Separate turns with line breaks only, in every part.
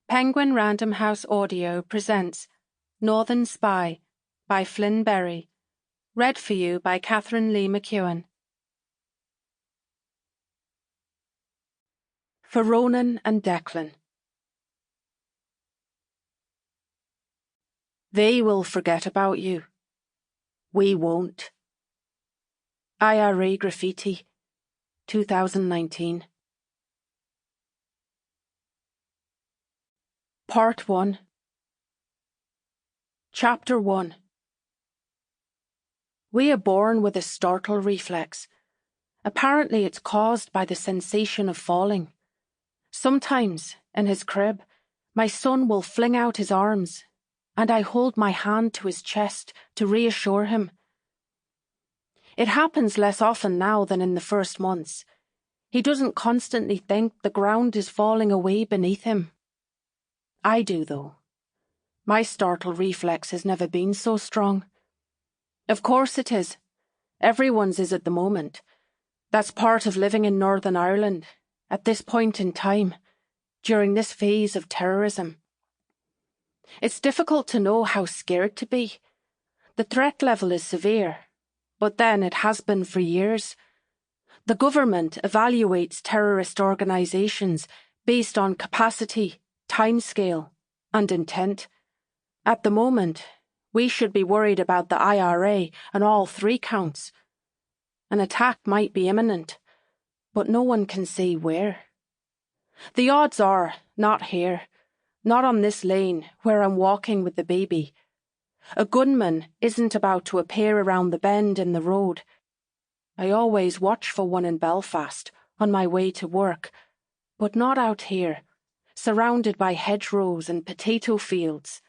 Penguin Random House Audio presents Northern Spy by Flynn Berry. Read for you by Katharine Mcewan. For Ronan and Declan. They will forget about you. We won't. IRA Graffiti, 2019. Part 1. Chapter 1. We are born with a startle reflex. Apparently it's caused by the sensation of falling. Sometimes, in his crib, my son will fling out his arms, and I hold my hand to his chest to reassure him. It happens less often now than in the first months. He doesn't constantly think the ground is falling away beneath him. I do, though. My startle reflex has never been so strong. Of course it is. Everyone's is at the moment. That's part of living in Northern Ireland, at this point in time, during this phase of terrorism. It's difficult to know how scared to be. The threat level is severe, but then it has been for years. The government evaluates terrorist organisations based on capacity, timescale, and intent. At the moment, we should be worried about the IRA on all three counts. An attack might be imminent, but no one can say where. The odds are not here, not on this lane where I'm walking with the baby. A gunman isn't about to appear around the bend in the road. I always watch for one in Belfast on my way to work, but not out here, surrounded by hedgerows and potato fields.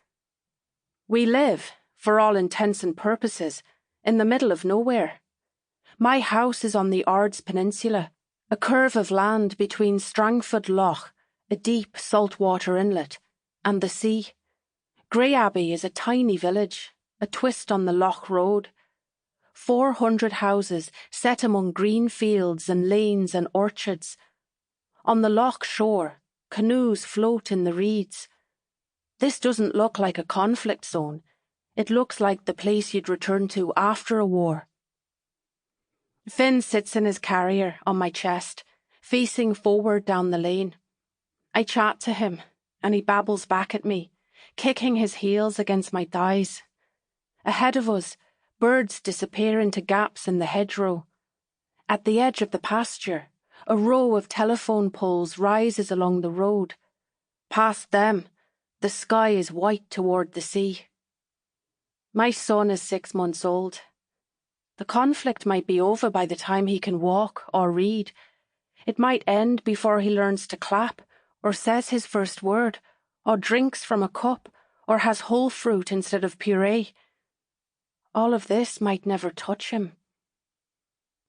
We live, for all intents and purposes, in the middle of nowhere. My house is on the Ards Peninsula, a curve of land between Strangford Lough, a deep saltwater inlet, and the sea. Grey Abbey is a tiny village, a twist on the Lough Road. 400 houses set among green fields and lanes and orchards. On the loch shore, canoes float in the reeds. This doesn't look like a conflict zone. It looks like the place you'd return to after a war. Finn sits in his carrier on my chest, facing forward down the lane. I chat to him, and he babbles back at me, kicking his heels against my thighs. Ahead of us, birds disappear into gaps in the hedgerow. At the edge of the pasture, a row of telephone poles rises along the road. Past them, the sky is white toward the sea. My son is 6 months old. The conflict might be over by the time he can walk or read. It might end before he learns to clap, or says his first word, or drinks from a cup, or has whole fruit instead of puree. All of this might never touch him.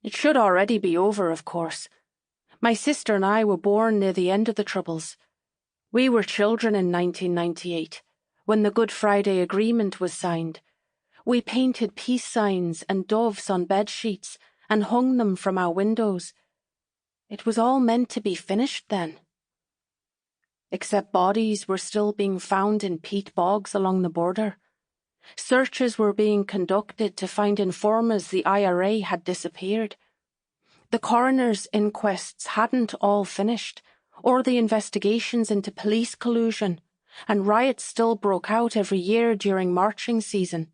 It should already be over, of course. My sister and I were born near the end of the Troubles. We were children in 1998, when the Good Friday Agreement was signed. We painted peace signs and doves on bedsheets and hung them from our windows. It was all meant to be finished then. Except bodies were still being found in peat bogs along the border. Searches were being conducted to find informers the IRA had disappeared. The coroner's inquests hadn't all finished, or the investigations into police collusion, and riots still broke out every year during marching season.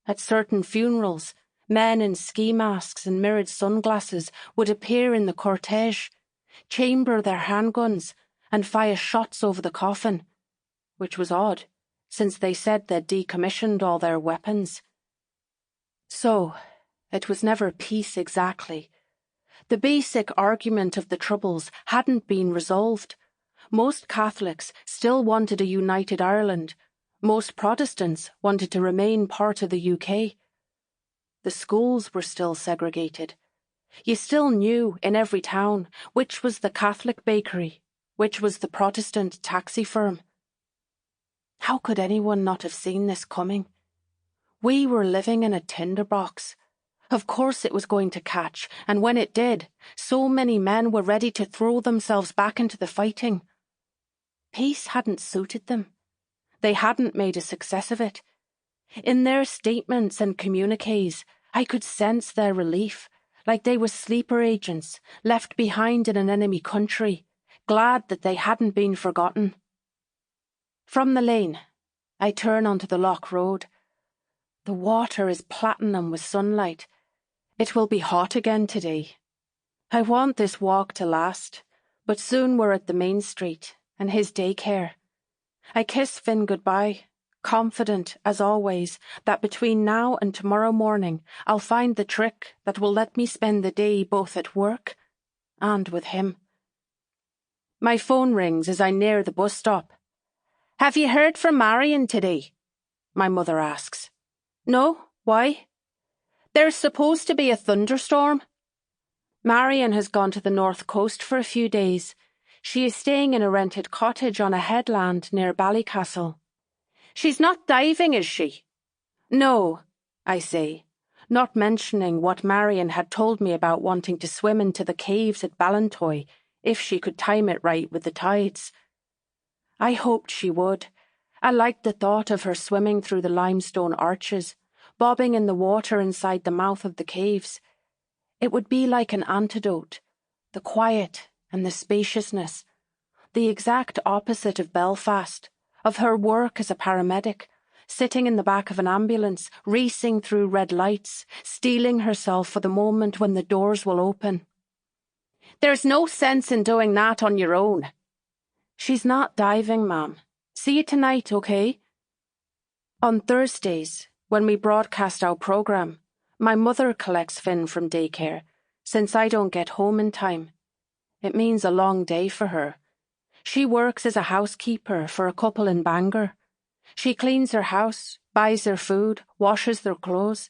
At certain funerals, men in ski masks and mirrored sunglasses would appear in the cortege, chamber their handguns, and fire shots over the coffin, which was odd, since they said they'd decommissioned all their weapons. So, it was never peace exactly. The basic argument of the Troubles hadn't been resolved. Most Catholics still wanted a united Ireland. Most Protestants wanted to remain part of the UK. The schools were still segregated. You still knew in every town which was the Catholic bakery, which was the Protestant taxi firm. How could anyone not have seen this coming? We were living in a tinderbox. Of course it was going to catch, and when it did, so many men were ready to throw themselves back into the fighting. Peace hadn't suited them. They hadn't made a success of it. In their statements and communiques, I could sense their relief, like they were sleeper agents left behind in an enemy country, glad that they hadn't been forgotten. From the lane, I turn onto the loch road. The water is platinum with sunlight. It will be hot again today. I want this walk to last, but soon we're at the main street and his daycare. I kiss Finn goodbye, confident, as always, that between now and tomorrow morning I'll find the trick that will let me spend the day both at work and with him. My phone rings as I near the bus stop. "Have you heard from Marion today?" my mother asks. "No, why?" "There's supposed to be a thunderstorm." Marion has gone to the north coast for a few days. She is staying in a rented cottage on a headland near Ballycastle. "She's not diving, is she?" "No," I say, not mentioning what Marion had told me about wanting to swim into the caves at Ballantoy if she could time it right with the tides. I hoped she would. I liked the thought of her swimming through the limestone arches, bobbing in the water inside the mouth of the caves. It would be like an antidote, the quiet and the spaciousness, the exact opposite of Belfast, of her work as a paramedic, sitting in the back of an ambulance, racing through red lights, steeling herself for the moment when the doors will open. "There's no sense in doing that on your own." "She's not diving, Ma'am. See you tonight, okay?" On Thursdays, when we broadcast our programme, my mother collects Finn from daycare, since I don't get home in time. It means a long day for her. She works as a housekeeper for a couple in Bangor. She cleans their house, buys their food, washes their clothes.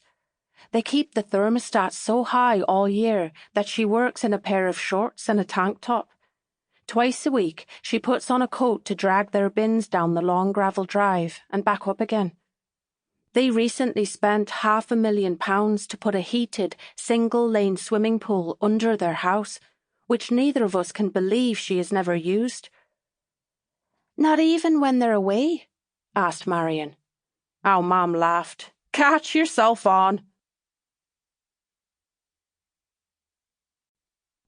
They keep the thermostat so high all year that she works in a pair of shorts and a tank top. Twice a week, she puts on a coat to drag their bins down the long gravel drive and back up again. They recently spent £500,000 to put a heated, single-lane swimming pool under their house, which neither of us can believe she has never used. "Not even when they're away?" asked Marion. Our Mum laughed. "Catch yourself on."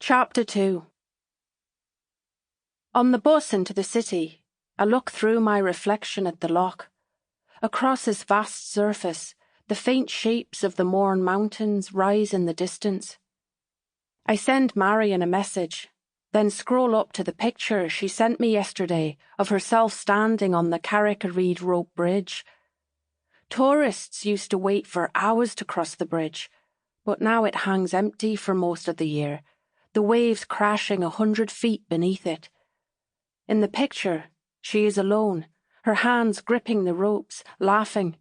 Chapter 2. On the bus into the city, I look through my reflection at the loch. Across its vast surface, the faint shapes of the Mourne Mountains rise in the distance. I send Marion a message, then scroll up to the picture she sent me yesterday of herself standing on the Carrick-a-Reed rope bridge. Tourists used to wait for hours to cross the bridge, but now it hangs empty for most of the year, the waves crashing 100 feet beneath it. In the picture, she is alone, her hands gripping the ropes, laughing.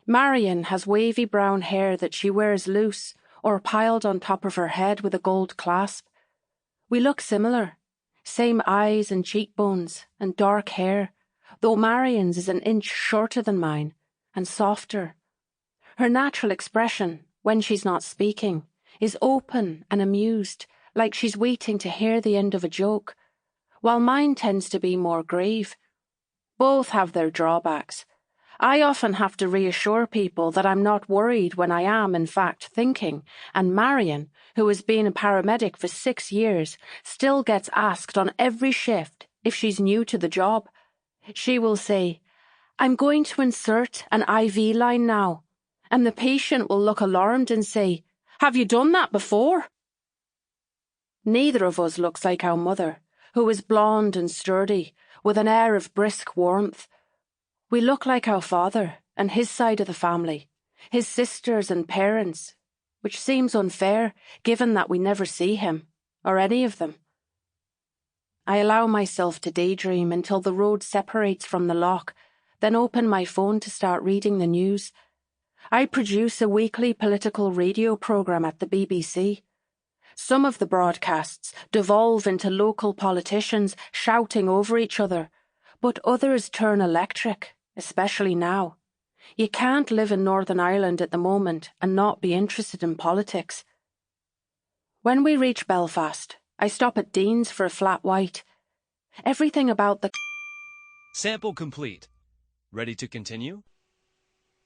Marion has wavy brown hair that she wears loose or piled on top of her head with a gold clasp. We look similar, same eyes and cheekbones and dark hair, though Marion's is an inch shorter than mine and softer. Her natural expression, when she's not speaking, is open and amused, like she's waiting to hear the end of a joke, while mine tends to be more grave. Both have their drawbacks. I often have to reassure people that I'm not worried when I am, in fact, thinking, and Marion, who has been a paramedic for 6 years, still gets asked on every shift if she's new to the job. She will say, "I'm going to insert an IV line now," and the patient will look alarmed and say, "Have you done that before?" Neither of us looks like our mother, who is blonde and sturdy, with an air of brisk warmth. We look like our father and his side of the family, his sisters and parents, which seems unfair given that we never see him, or any of them. I allow myself to daydream until the road separates from the loch, then open my phone to start reading the news. I produce a weekly political radio programme at the BBC. Some of the broadcasts devolve into local politicians shouting over each other, but others turn electric, especially now. You can't live in Northern Ireland at the moment and not be interested in politics. When we reach Belfast, I stop at Dean's for a flat white. Everything about the...
Sample complete. Ready to continue?